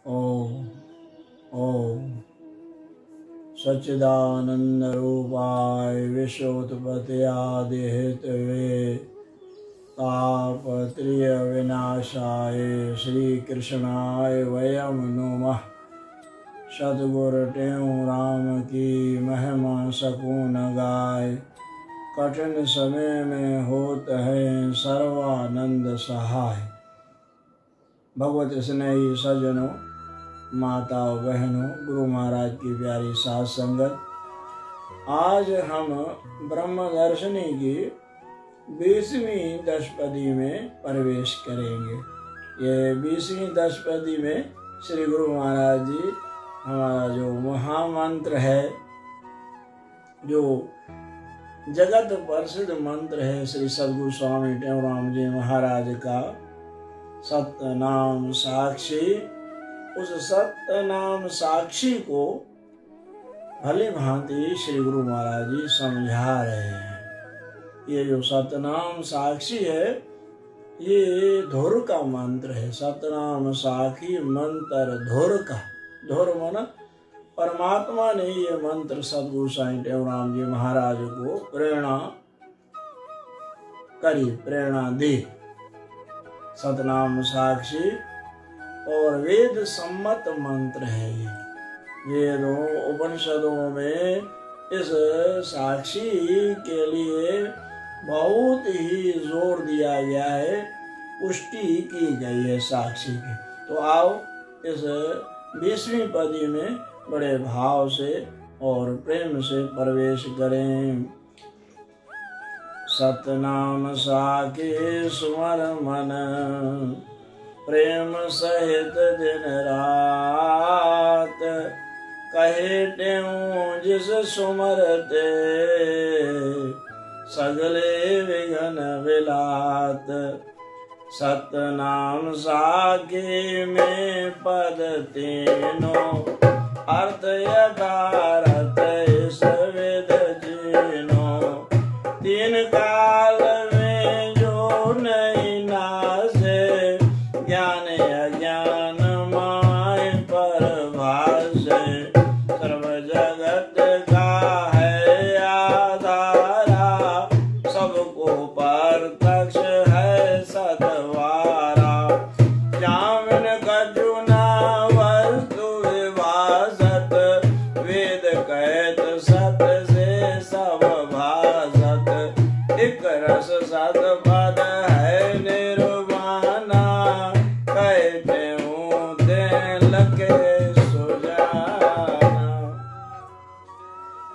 ओम ओम सच्चिदानंद रूपाय विश्वोत्पत्ति आदि हेतवे तापत्रय विनाशाय श्री कृष्णाय वयम नमः। सद्गुरु टेऊ राम की महिमा सकून गाय, कठिन समय में होत है सर्वानंद सहाय। भगवत स्नेही सज्जनों, माता बहनों, गुरु महाराज की प्यारी साथ संगत, आज हम ब्रह्म दर्शनी की 20वीं दशपदी में प्रवेश करेंगे। ये 20वीं दशपदी में श्री गुरु महाराज जी हमारा जो महामंत्र है, जो जगत प्रसिद्ध मंत्र है, श्री सद्गुरु स्वामी टेऊराम जी महाराज का सत्य नाम साक्षी, उस सत्य नाम साक्षी को भली भांति श्री गुरु महाराज जी समझा रहे हैं। ये जो सतनाम साक्षी है, ये धुर का मंत्र है। सतनाम साक्षी मंत्र धुर का, धुर माना परमात्मा ने ये मंत्र सद्गुरु साईं टेऊराम जी महाराज को प्रेरणा दी। सतनाम साक्षी और वेद सम्मत मंत्र है। ये वेदों उपनिषदों में इस साक्षी के लिए बहुत ही जोर दिया गया है, पुष्टि की गई है साक्षी की। तो आओ इस 20वीं पदी में बड़े भाव से और प्रेम से प्रवेश करें। सतनाम साके सुमर मन, प्रेम सहित दिन रात, कहे टेऊ जिस सुमरते, सगले विघन विलात। सतनाम साके में पद तीनों, अर्थ यथार्थ इस विद जीनो। तीन काल में जो नहीं नासे, ज्ञान अज्ञान माय पर भासे। सर्व जगत का है आधारा, सबको प्रत्यक्ष है सतवारा। जामिन कजुना वस्तु विभासत, वेद कहत सत से सब भासत। एक रस सत पद है निर्वाणा, कहते हूँ दे लगे सुजाना।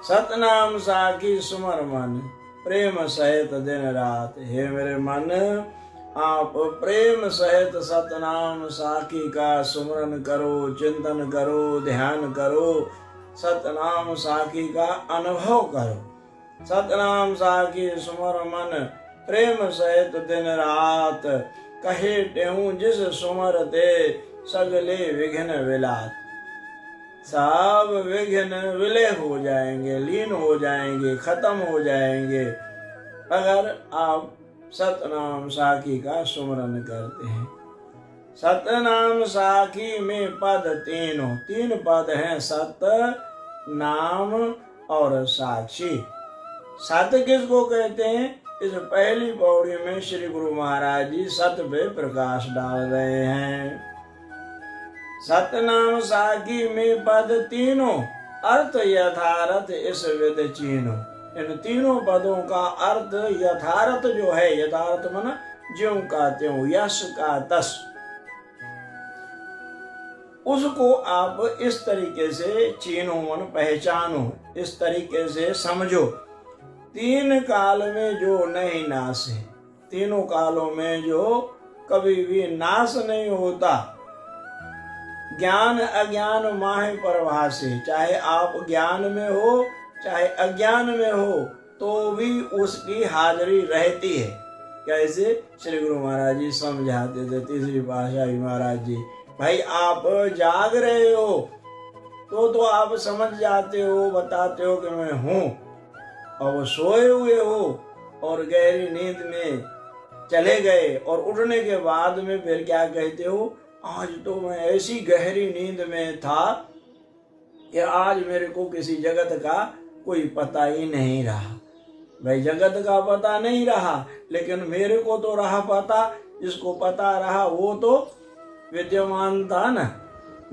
सतनाम साकी सुमर मन, प्रेम सहित दिन रात। हे मेरे मन, आप प्रेम सहित सतनाम साकी का सुमरन करो, चिंतन करो, ध्यान करो, सतनाम साकी का अनुभव करो। सतनाम साकी सुमर मन, प्रेम सहित दिन रात, कहे टेऊ जिस सुमरते, सगले विघ्न विलात। सब विघ्न विलय हो जाएंगे, लीन हो जाएंगे, खत्म हो जाएंगे अगर आप सतनाम साकी का सुमरन करते हैं। सतनाम साकी में पद तीनों, तीन पद हैं, सत, नाम और साक्षी। सत किसको कहते हैं? इस पहली पौड़ी में श्री गुरु महाराज जी सत पे प्रकाश डाल रहे हैं। सतनाम साकी में पद तीनों, अर्थ यथार्थ इस विद चीनो। इन तीनों पदों का अर्थ यथार्थ जो है, यथार्थ माना ज्यों का त्यों, यश का तस, उसको आप इस तरीके से चीनो मन पहचानो, इस तरीके से समझो। तीन काल में जो नहीं नाश है, तीनों कालों में जो कभी भी नाश नहीं होता। ज्ञान अज्ञान माहे परभासे, चाहे आप ज्ञान में हो चाहे अज्ञान में हो, तो भी उसकी हाजिरी रहती है। कैसे? श्री गुरु महाराज जी समझाते थे, तीसरी पातशाही महाराज जी, भाई आप जाग रहे हो तो आप समझ जाते हो, बताते हो कि मैं हूँ। और सोए हुए हो और गहरी नींद में चले गए और उठने के बाद में फिर क्या कहते हो? आज तो मैं ऐसी गहरी नींद में था कि आज मेरे को किसी जगत का कोई पता ही नहीं रहा। भाई जगत का पता नहीं रहा, लेकिन मेरे को तो रहा पता। जिसको पता रहा वो तो विद्यमान था ना।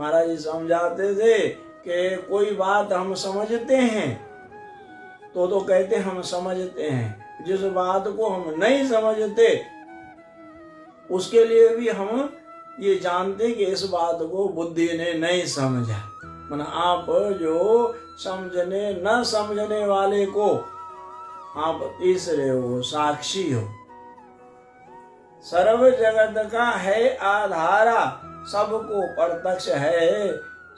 महाराज जी समझाते थे कि कोई बात हम समझते हैं तो कहते हम समझते हैं, जिस बात को हम नहीं समझते उसके लिए भी हम ये जानते कि इस बात को बुद्धि ने नहीं समझा। मतलब आप जो समझने न समझने वाले को आप तीसरे हो, साक्षी हो। सर्व जगत का है आधारा, सबको प्रत्यक्ष है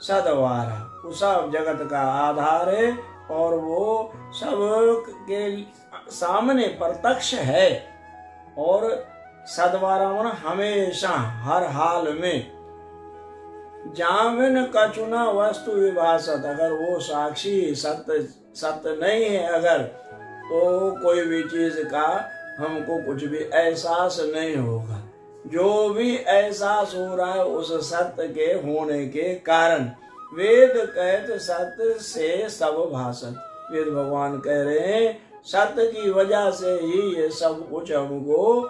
सद्वारा। वो सब जगत का आधार है और वो सब के सामने प्रत्यक्ष है। और सद्वारा मन हमेशा हर हाल में। जामिन कचुना वस्तु विभासत, अगर वो साक्षी सत्य नहीं है अगर, तो कोई भी चीज का हमको कुछ भी एहसास नहीं होगा। जो भी एहसास हो रहा है उस सत्य के होने के कारण। वेद कहते सत्य से सब भाषत, वेद भगवान कह रहे हैं सत्य की वजह से ही ये सब कुछ हमको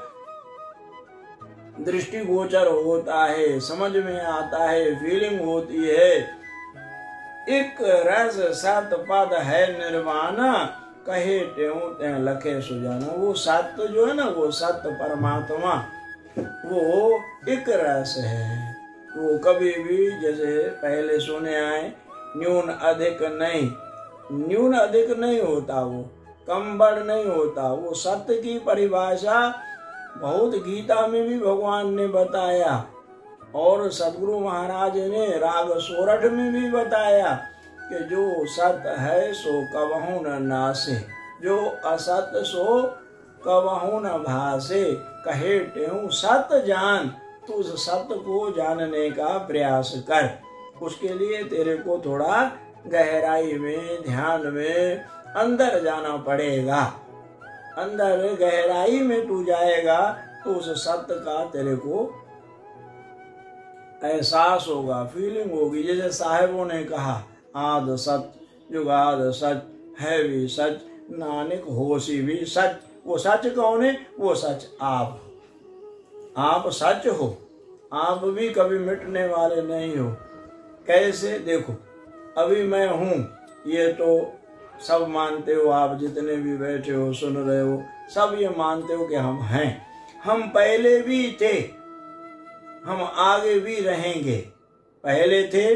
दृष्टिगोचर होता है, समझ में आता है, फीलिंग होती है। एक रस सत पद है निर्वाणा, कहे त्यों त्यों लखे सुजाना। वो सत्य जो है ना, वो सत्य परमात्मा वो एक रस है। वो कभी भी जैसे पहले सुने आए न्यून अधिक नहीं, न्यून अधिक नहीं होता, वो कम बढ़ नहीं होता। वो सत्य की परिभाषा बहुत गीता में भी भगवान ने बताया और सदगुरु महाराज ने राग सोरठ में भी बताया कि जो सत्य है सो कबहू न नासे, जो असत्य सो कबहू न भासे। कहे त्यों सत्य जान, तो उस सत्य को जानने का प्रयास कर। उसके लिए तेरे को थोड़ा गहराई में, ध्यान में अंदर जाना पड़ेगा। अंदर गहराई में तू जाएगा तो उस सत्य का तेरे को एहसास होगा, फीलिंग होगी। जैसे साहिबों ने कहा आद सच जुगाद सच है भी सच, नानक होशी भी सच। वो सच कौन है? वो सच आप सच हो। आप भी कभी मिटने वाले नहीं हो। कैसे? देखो अभी मैं हूं, ये तो सब मानते हो, आप जितने भी बैठे हो सुन रहे हो, सब ये मानते हो कि हम हैं। हम पहले भी थे, हम आगे भी रहेंगे। पहले थे,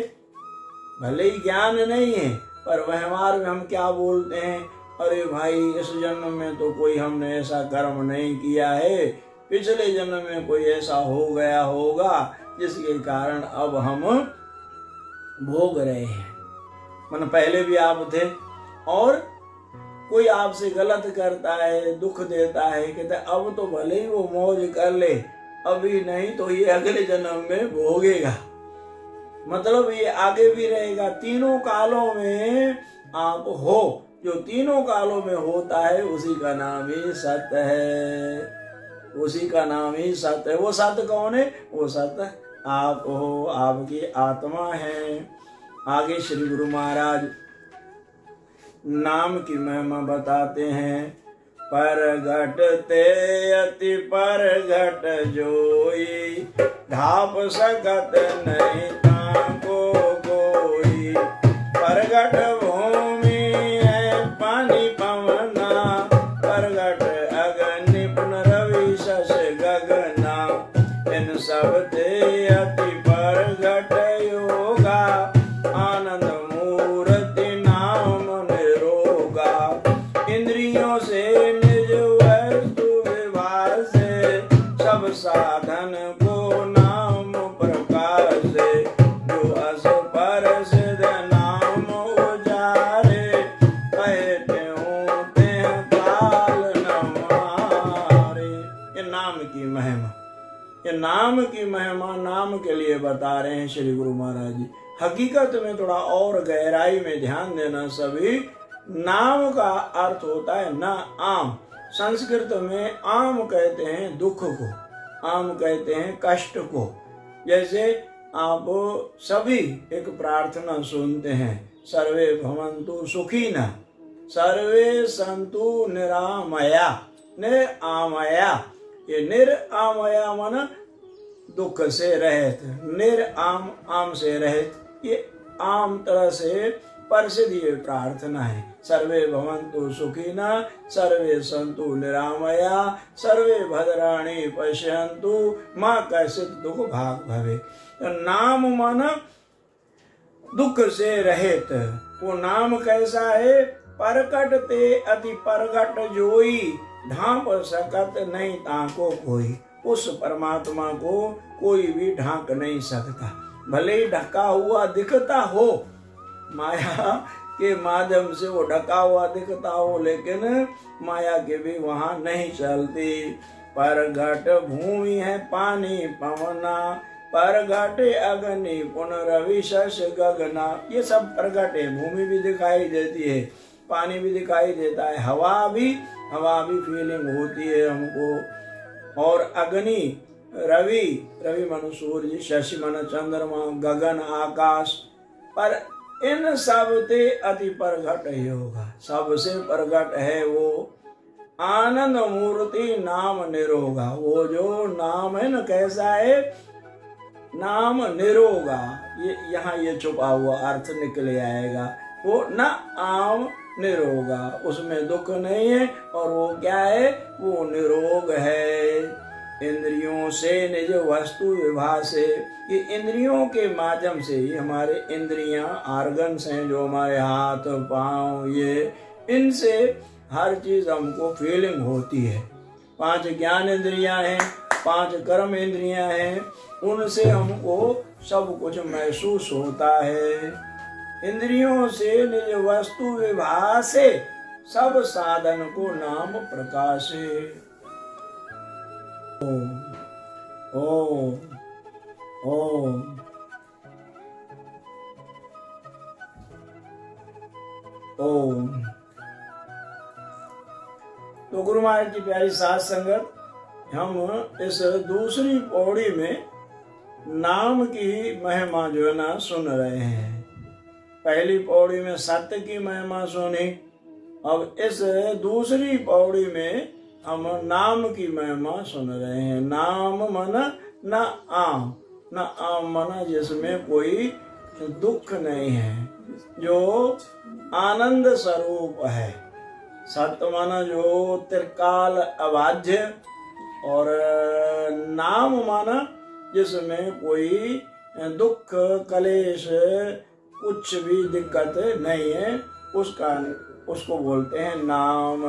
भले ही ज्ञान नहीं है, पर व्यवहार में हम क्या बोलते हैं? अरे भाई इस जन्म में तो कोई हमने ऐसा कर्म नहीं किया है, पिछले जन्म में कोई ऐसा हो गया होगा जिसके कारण अब हम भोग रहे हैं। मन पहले भी आप थे। और कोई आपसे गलत करता है, दुख देता है, कहते अब तो भले ही वो मौज कर ले, अभी नहीं तो ये अगले जन्म में भोगेगा। मतलब ये आगे भी रहेगा। तीनों कालों में आप हो, जो तीनों कालों में होता है उसी का नाम ही सत्य है, उसी का नाम ही सत्य है। वो सत्य कौन है? वो सत्य आप हो, आपकी आत्मा है। आगे श्री गुरु महाराज नाम की महिमा बताते हैं। परगटते अति परगट जोई, ढाप सकत नहीं ताको कोई। परगट भूमि है पानी पवना, परगट अग्नि पुनरवि शश गगना। इन सब ते अति परगट योगा, आनंद मूर्ति नाम निरोगा। इंद्रियों से निज वस्तु विभाग से, सब साधन को नाम प्रकाशे। जो अस पर सिद्ध नाम उजारे, कहते हो ते काल न मारे। ये नाम की महिमा, ये नाम की महिमा नाम के लिए बता रहे हैं श्री गुरु महाराज जी। हकीकत में थोड़ा और गहराई में ध्यान देना सभी। नाम का अर्थ होता है न आम। संस्कृत में आम कहते हैं दुख को, आम कहते हैं कष्ट को, जैसे आप सभी एक प्रार्थना सुनते हैं, सर्वे भवन्तु सुखिनः, सर्वे सन्तु निरामया। निरामया, ये निरामया मन दुख से रहित, निराम आम से रहित, ये आम तरह से प्रसिद्ध ये प्रार्थना है। सर्वे भवन्तु सुखिनः, सर्वे सन्तु निरामया, सर्वे भद्राणि पश्यन्तु, माँ कश्चित् दुख भाग् भवेत्। तो नाम मन दुख से रहित। वो नाम कैसा है? परकट ते अति परकट जोई, ढांप सकत नहीं ताको कोई। उस परमात्मा को कोई भी ढांक नहीं सकता, भले ही ढका हुआ दिखता हो, माया के माध्यम से वो ढका हुआ दिखता हो, लेकिन माया के भी वहां नहीं चलती। परघट भूमि है पानी पवना, परघटे अग्नि पुनरवि शश गगना। ये सब परघट है, भूमि भी दिखाई देती है, पानी भी दिखाई देता है, हवा भी फीलिंग होती है हमको। और अग्नि, रवि, रवि मन सूर्य, शशि मन चंद्रमा, गगन आकाश। पर इन सब ते अति प्रगट होगा, सबसे प्रगट है वो आनंद मूर्ति नाम निरोगा। वो जो नाम है न, कैसा है? नाम निरोगा। ये यहाँ ये छुपा हुआ अर्थ निकले आएगा। वो न आम निरोगा, उसमें दुख नहीं है। और वो क्या है? वो निरोग है। इंद्रियों से निज वस्तु विभा से, ये इंद्रियों के माध्यम से ही हमारे इंद्रियां, आर्गन्स हैं जो हमारे हाथ पांव, ये इनसे हर चीज हमको फीलिंग होती है। 5 ज्ञान इंद्रियां हैं, 5 कर्म इंद्रियां हैं, उनसे हमको सब कुछ महसूस होता है। इंद्रियों से निज वस्तु विभा से, सब साधन को नाम प्रकाशे। ओम ओम ओम ओम। तो गुरु महाराज की प्यारी साध संगत, हम इस दूसरी पौड़ी में नाम की महिमा जो है ना सुन रहे हैं। पहली पौड़ी में सत्य की महिमा सुनी, अब इस दूसरी पौड़ी में हम नाम की महिमा सुन रहे हैं। नाम मना न आम, न आम मना जिसमें कोई दुख नहीं है, जो आनंद स्वरूप है। सत्य माना जो त्रिकाल अबाध्य, और नाम माना जिसमें कोई दुख कलेश कुछ भी दिक्कत नहीं है, उसको बोलते हैं नाम।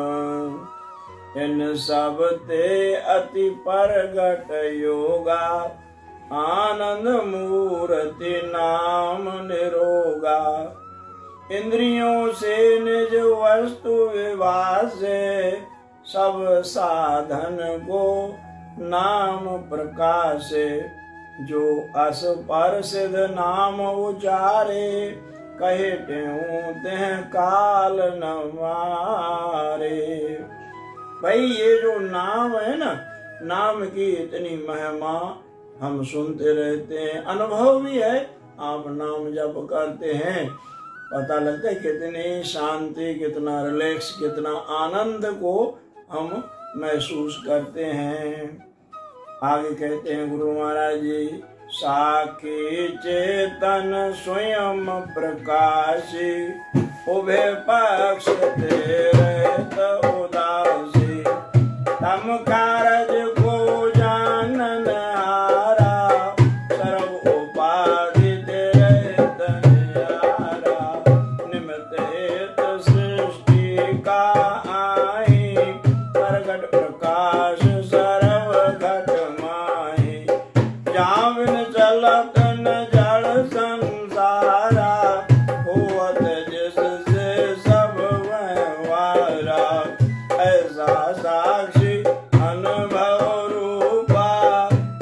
इन सब ते अति परगट योगा, आनंद मूर्ति नाम निरोगा। इंद्रियों से निज वस्तु विभा से, सब साधन को नाम प्रकाशे। जो अस पर सिद्ध नाम उचारे, कहे तेह काल न मारे। भाई ये जो नाम है ना, नाम की इतनी महिमा हम सुनते रहते हैं, अनुभव भी है। आप नाम जप करते हैं, पता लगता है कितनी शांति, कितना रिलैक्स, कितना आनंद को हम महसूस करते हैं। आगे कहते हैं गुरु महाराज जी, साखी चेतन स्वयं प्रकाशी, उभे पक्ष तेरे उदासी। तम कारज को जानन हारा, सर्व उपाधि तेरे तनियारा। निमित्त हेतु सृष्टि का आई, प्रगट प्रकाश सर्व घट माही। जाविन चलत न जड़ संसारा, होवत जिससे सब व्यवहारा। ऐसा साक्षी अनुभव रूपा,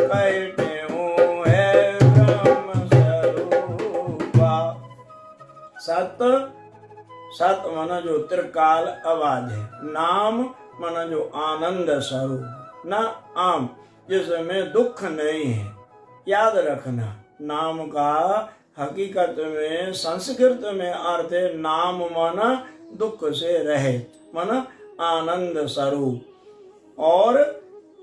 कहते हूँ है ब्रह्म स्वरूपा। सत मन जो त्रिकाल अबाध है, नाम मन जो आनंद स्वरूप, न आम जिसमें दुख नहीं है। याद रखना, नाम का हकीकत में संस्कृत में अर्थ है नाम मन दुख से रहित, मन आनंद स्वरूप। और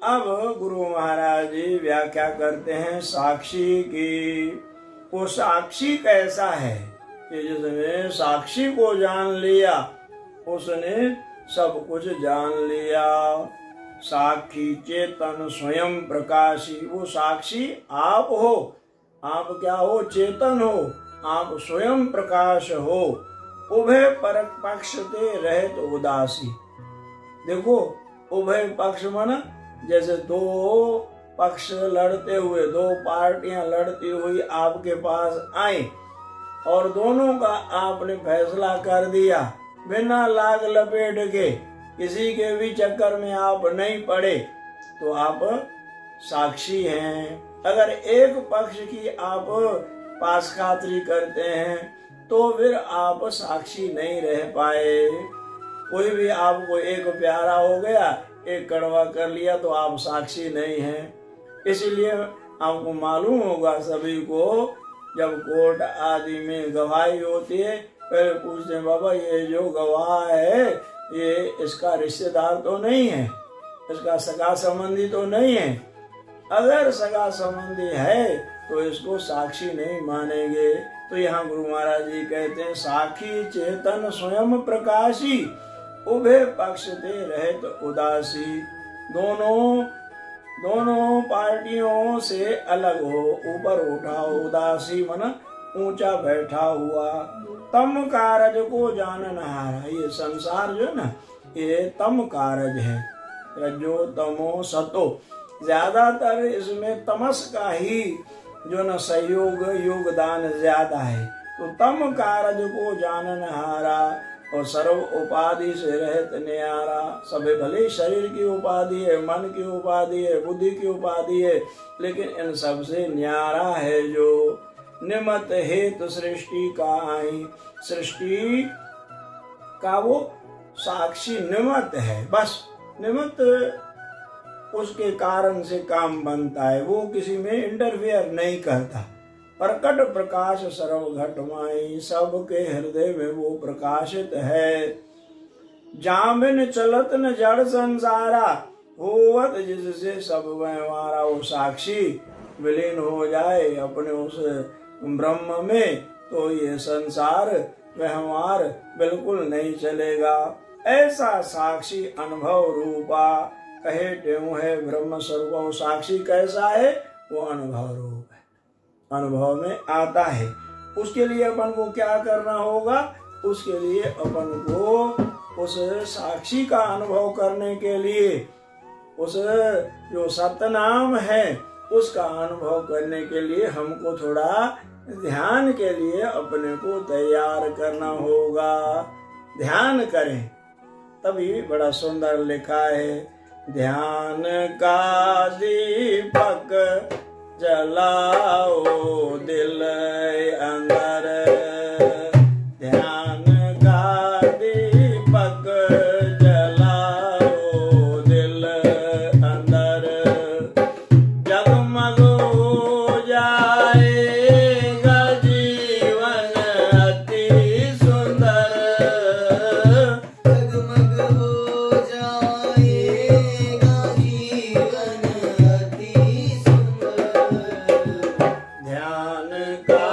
अब गुरु महाराज जी व्याख्या करते हैं साक्षी की। वो साक्षी कैसा है कि जिसने साक्षी को जान लिया उसने सब कुछ जान लिया। साक्षी चेतन स्वयं प्रकाशी, वो साक्षी आप हो। आप क्या हो? चेतन हो, आप स्वयं प्रकाश हो। उभय परक पक्ष ते रहित उदासी। देखो उभय पक्ष मन जैसे दो पक्ष लड़ते हुए, दो पार्टियां लड़ती हुई आपके पास आई और दोनों का आपने फैसला कर दिया बिना लाग लपेट के, किसी के भी चक्कर में आप नहीं पड़े, तो आप साक्षी हैं। अगर एक पक्ष की आप पास खातरी करते हैं तो फिर आप साक्षी नहीं रह पाए। कोई भी आपको एक प्यारा हो गया, एक कड़वा कर लिया तो आप साक्षी नहीं हैं। इसलिए आपको मालूम होगा सभी को, जब कोर्ट आदि में गवाही होती है पहले पूछते हैं बाबा ये जो गवाह है ये इसका रिश्तेदार तो नहीं है, इसका सगा संबंधी तो नहीं है। अगर सगा संबंधी है तो इसको साक्षी नहीं मानेंगे। तो यहाँ गुरु महाराज जी कहते हैं साक्षी चेतन स्वयं प्रकाशी, उभय पक्ष ते रहित उदासी। दोनों पार्टियों से अलग हो, ऊपर उठा, उदासी मन ऊंचा बैठा हुआ। तम कारज को जाननहारा, ये संसार जो ना ये तम कारज है, रजो तमो सतो, ज्यादातर इसमें तमस का ही जो न सहयोग योगदान ज्यादा है। तो तम कारज को जाननहारा और सर्व उपाधि से रहित न्यारा। सभी भले शरीर की उपाधि है, मन की उपाधि है, बुद्धि की उपाधि है, लेकिन इन सब से न्यारा है जो निमत हेतु सृष्टि का आई। सृष्टि का वो साक्षी निमित्त है, बस निमित्त उसके कारण से काम बनता है, वो किसी में इंटरफेयर नहीं करता। प्रकट प्रकाश सर्व घटमाई, सबके हृदय में वो प्रकाशित है। जामिन चलत न जड़ संसारा, होवत जिससे सब व्यवहारा। वो साक्षी विलीन हो जाए अपने उस ब्रह्म में तो ये संसार व्यवहार बिल्कुल नहीं चलेगा। ऐसा साक्षी अनुभव रूपा, कहे त्यों है ब्रह्म स्वरूप। साक्षी कैसा है? वो अनुभव रूप है, अनुभव में आता है। उसके लिए अपन को क्या करना होगा? उसके लिए अपन को उस साक्षी का अनुभव करने के लिए उस जो सतनाम है उसका अनुभव करने के लिए हमको थोड़ा ध्यान के लिए अपने को तैयार करना होगा। ध्यान करें तभी बड़ा सुंदर लिखा है, ध्यान का दीपक जलाओ दिल अंदर, ध्यान का दीपक जलाओ दिल अंदर, जगमग हो जाएगा जीवन अति सुंदर, जगमग हो जाएगा जीवन अति सुंदर। ध्यान का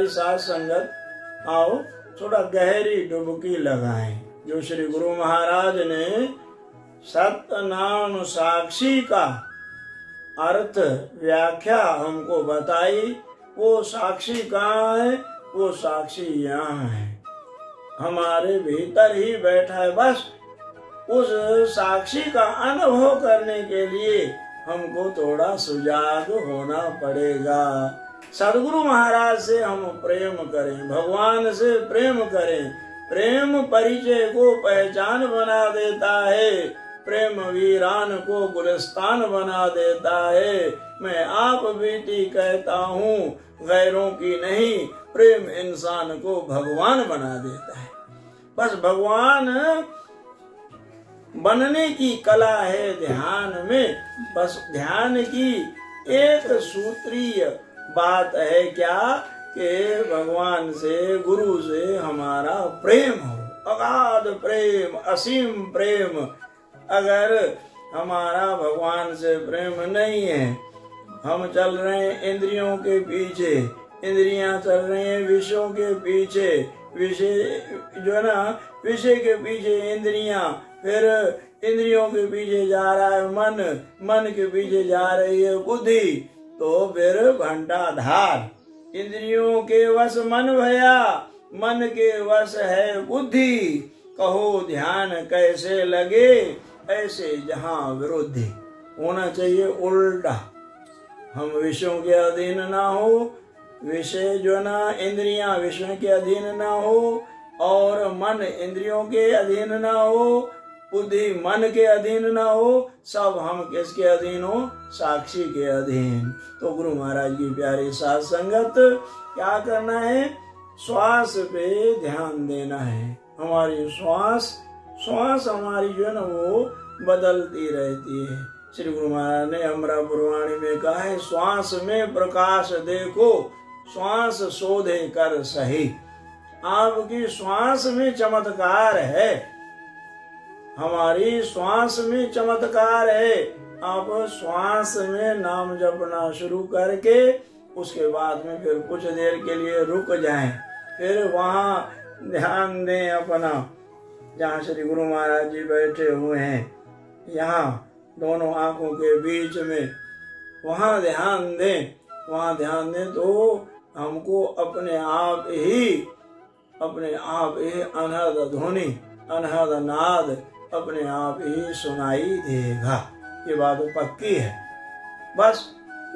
साथ संगत आओ थोड़ा गहरी डुबकी लगाएं। जो श्री गुरु महाराज ने सत्य नाम साक्षी का अर्थ व्याख्या हमको बताई, वो साक्षी कहाँ है? वो साक्षी यहाँ है, हमारे भीतर ही बैठा है। बस उस साक्षी का अनुभव करने के लिए हमको थोड़ा सुजाग होना पड़ेगा। सदगुरु महाराज से हम प्रेम करें, भगवान से प्रेम करें। प्रेम परिचय को पहचान बना देता है, प्रेम वीरान को गुलिस्तान बना देता है। मैं आप बेटी कहता हूँ, गैरों की नहीं, प्रेम इंसान को भगवान बना देता है। बस भगवान बनने की कला है ध्यान में। बस ध्यान की एक सूत्रीय बात है क्या कि भगवान से, गुरु से हमारा प्रेम हो, अगाध प्रेम, असीम प्रेम। अगर हमारा भगवान से प्रेम नहीं है, हम चल रहे हैं इंद्रियों के पीछे, इंद्रियां चल रही हैं विषयों के पीछे, विषय जो है ना, विषय के पीछे इंद्रियां, फिर इंद्रियों के पीछे जा रहा है मन, मन के पीछे जा रही है बुद्धि, तो फिर घंटाधार। इंद्रियों के वश मन भया, मन के वश है बुद्धि। कहो ध्यान कैसे लगे, ऐसे जहाँ विरोधी होना चाहिए उल्टा। हम विषयों के अधीन ना हो, विषय जो ना इंद्रियां विषयों के अधीन ना हो, और मन इंद्रियों के अधीन ना हो, बुद्धि मन के अधीन ना हो, सब हम किसके अधीन हो? साक्षी के अधीन। तो गुरु महाराज की प्यारी साथ संगत, क्या करना है? श्वास पे ध्यान देना है। हमारी श्वास हमारी जो है ना वो बदलती रहती है। श्री गुरु महाराज ने अमरापुर वाणी में कहा है, श्वास में प्रकाश देखो, श्वास शोधे कर सही। आपकी श्वास में चमत्कार है, हमारी श्वास में चमत्कार है। आप श्वास में नाम जपना शुरू करके उसके बाद में फिर कुछ देर के लिए रुक जाएं, फिर वहां ध्यान दें अपना, जहाँ श्री गुरु महाराज जी बैठे हुए हैं, यहाँ दोनों आंखों के बीच में, वहां ध्यान दें। वहां ध्यान दें तो हमको अपने आप ही अनहद ध्वनि, अनहद नाद अपने आप ही सुनाई देगा। ये बात पक्की है। बस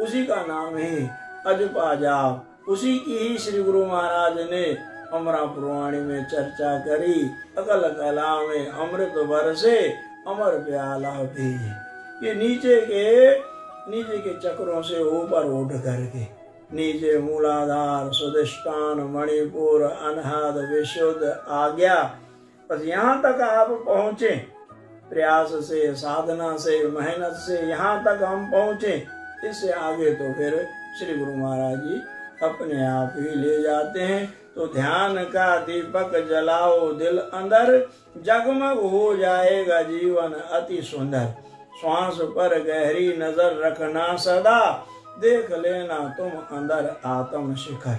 उसी का नाम ही अजपा जाप, उसी की ही श्री गुरु महाराज ने अमरापुर वाणी में चर्चा करी। अकल कला में अमृत बरसे, अमर प्याला भी। ये नीचे के चक्रों से ऊपर उठ करके, नीचे मूलाधार, स्वादिष्ठान, मणिपुर, अनहद, विशुद्ध आज्ञा, बस यहाँ तक आप पहुँचे। प्रयास से, साधना से, मेहनत से यहाँ तक हम पहुँचे। इससे आगे तो फिर श्री गुरु महाराज जी अपने आप ही ले जाते हैं। तो ध्यान का दीपक जलाओ दिल अंदर, जगमग हो जाएगा जीवन अति सुंदर। श्वास पर गहरी नजर रखना सदा, देख लेना तुम अंदर आत्म शिखर।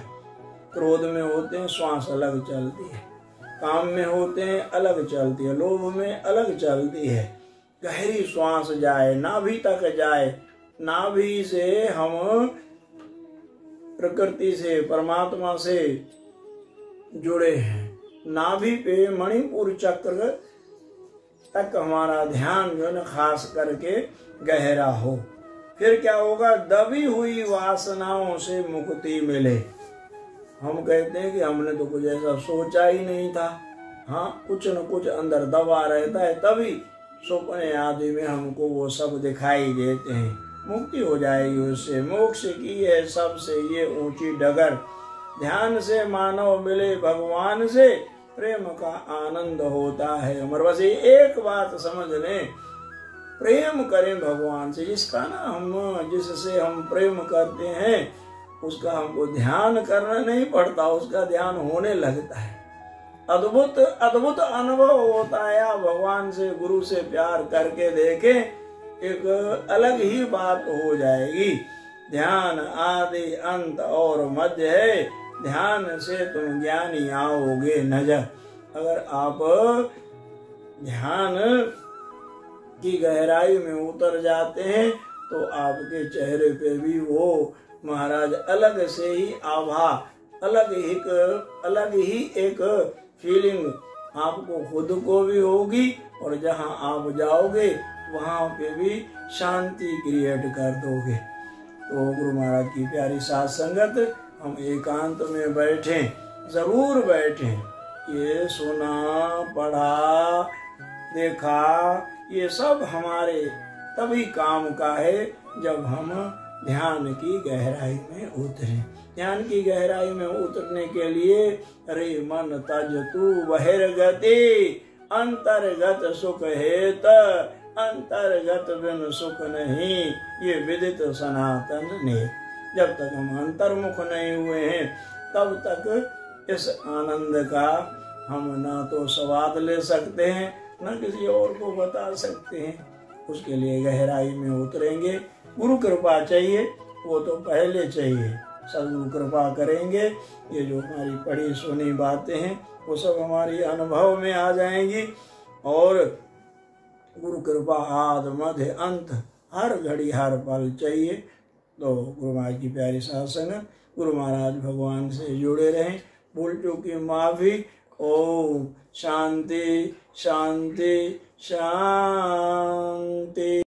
क्रोध में होते हैं श्वास अलग चलती है, काम में होते हैं अलग चलती है, लोभ में अलग चलती है। गहरी श्वास जाए, नाभि तक जाए, नाभि से हम प्रकृति से, परमात्मा से जुड़े हैं। नाभि पे मणिपुर चक्र तक हमारा ध्यान जो है ना खास करके गहरा हो। फिर क्या होगा? दबी हुई वासनाओं से मुक्ति मिले। हम कहते हैं कि हमने तो कुछ ऐसा सोचा ही नहीं था। हाँ, कुछ न कुछ अंदर दबा रहता है, तभी सपने आदि में हमको वो सब दिखाई देते हैं। मुक्ति हो जाएगी उससे। मोक्ष की है सबसे ये ऊंची डगर। ध्यान से मानव मिले भगवान से, प्रेम का आनंद होता है अमर। बस एक बात समझ लें, प्रेम करें भगवान से। जिससे हम प्रेम करते हैं उसका हमको ध्यान करना नहीं पड़ता, उसका ध्यान होने लगता है। अद्भुत अद्भुत अनुभव होता है। आप भगवान से, गुरु से प्यार करके देखें, एक अलग ही बात हो जाएगी। ध्यान आदि अंत और मध्य है, ध्यान से तुम ज्ञानी आओगे नजर। अगर आप ध्यान की गहराई में उतर जाते हैं तो आपके चेहरे पे भी वो महाराज अलग से ही आभा, अलग ही एक फीलिंग आपको खुद को भी होगी, और जहां आप जाओगे वहां पे भी शांति क्रिएट कर दोगे। तो गुरु महाराज की प्यारी साथ संगत, हम एकांत में बैठे, जरूर बैठे। ये सुना, पढ़ा, देखा, ये सब हमारे तभी काम का है जब हम ध्यान की गहराई में उतरे। ध्यान की गहराई में उतरने के लिए रे मन तज तू बहिर्गति, अंतर्गत सुख हेत, अंतर्गत बिन सुख नहीं, ये विदित सनातन ने। जब तक हम अंतर्मुख नहीं हुए हैं तब तक इस आनंद का हम ना तो स्वाद ले सकते हैं, न किसी और को बता सकते हैं। उसके लिए गहराई में उतरेंगे। गुरु कृपा चाहिए, वो तो पहले चाहिए। सदगुरु कृपा करेंगे, ये जो हमारी पढ़ी सुनी बातें हैं वो सब हमारी अनुभव में आ जाएंगी। और गुरु कृपा आद मध्य अंत हर घड़ी हर पल चाहिए। तो गुरु महाराज की प्यारी साथ संगत, गुरु महाराज भगवान से जुड़े रहें। भूल चूक की माफी ओम शांति शांति शांति।